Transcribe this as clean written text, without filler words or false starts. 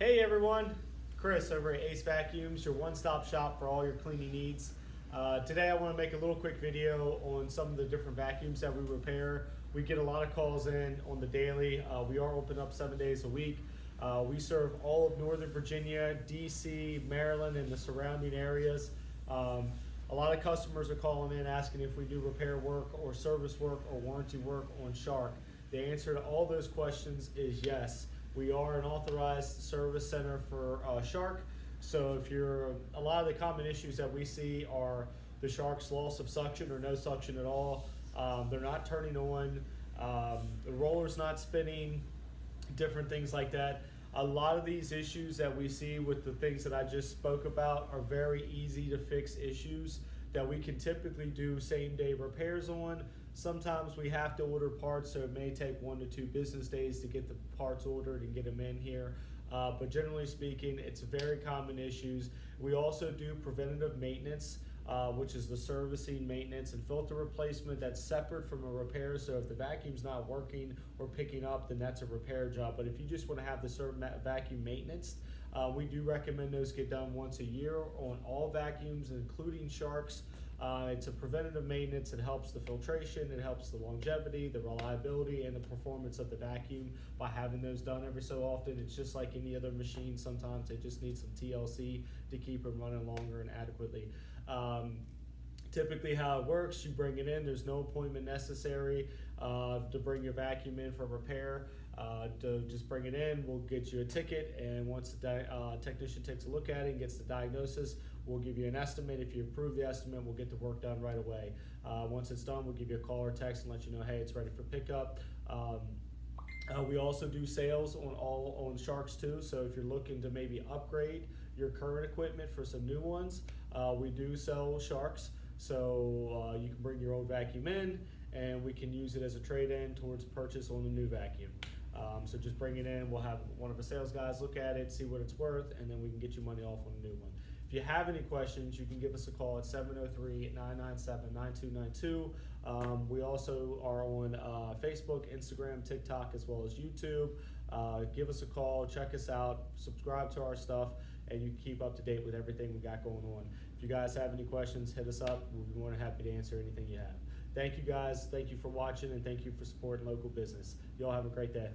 Hey everyone, Chris over at AceVacuums, your one-stop shop for all your cleaning needs. Today I want to make a little quick video on some of the different vacuums that we repair. We get a lot of calls in on the daily. We are open up 7 days a week. We serve all of Northern Virginia, DC, Maryland, and the surrounding areas. A lot of customers are calling in asking if we do repair work or service work or warranty work on Shark. The answer to all those questions is yes. We are an authorized service center for Shark. So if you're, a lot of the common issues that we see are the Shark's loss of suction or no suction at all. They're not turning on, the roller's not spinning, different things like that. A lot of these issues that we see with the things that I just spoke about are very easy to fix issues that we can typically do same day repairs on. Sometimes we have to order parts, so it may take 1 to 2 business days to get the parts ordered and get them in here. But generally speaking, it's very common issues. We also do preventative maintenance, which is the servicing, maintenance, and filter replacement. That's separate from a repair. So if the vacuum's not working or picking up, then that's a repair job. But if you just want to have the vacuum maintenance, we do recommend those get done once a year on all vacuums, including Sharks. It's a preventative maintenance. It helps the filtration, it helps the longevity, the reliability, and the performance of the vacuum by having those done every so often. It's just like any other machine. Sometimes they just need some TLC to keep them running longer and adequately. Typically how it works, you bring it in, there's no appointment necessary to bring your vacuum in for repair. To just bring it in, we'll get you a ticket, and once the technician takes a look at it and gets the diagnosis, we'll give you an estimate. If you approve the estimate, we'll get the work done right away. Once it's done, we'll give you a call or text and let you know, hey, it's ready for pickup. We also do sales on Sharks too, so if you're looking to maybe upgrade your current equipment for some new ones, we do sell Sharks. So you can bring your old vacuum in and we can use it as a trade-in towards purchase on a new vacuum. So just bring it in, we'll have one of the sales guys look at it, see what it's worth, and then we can get you money off on a new one. If you have any questions, you can give us a call at 703-997-9292. We also are on Facebook, Instagram, TikTok, as well as YouTube. Give us a call, check us out, subscribe to our stuff, and you can keep up to date with everything we got going on. If you guys have any questions, hit us up. We'll be more than happy to answer anything you have. Thank you guys, thank you for watching, and thank you for supporting local business. Y'all have a great day.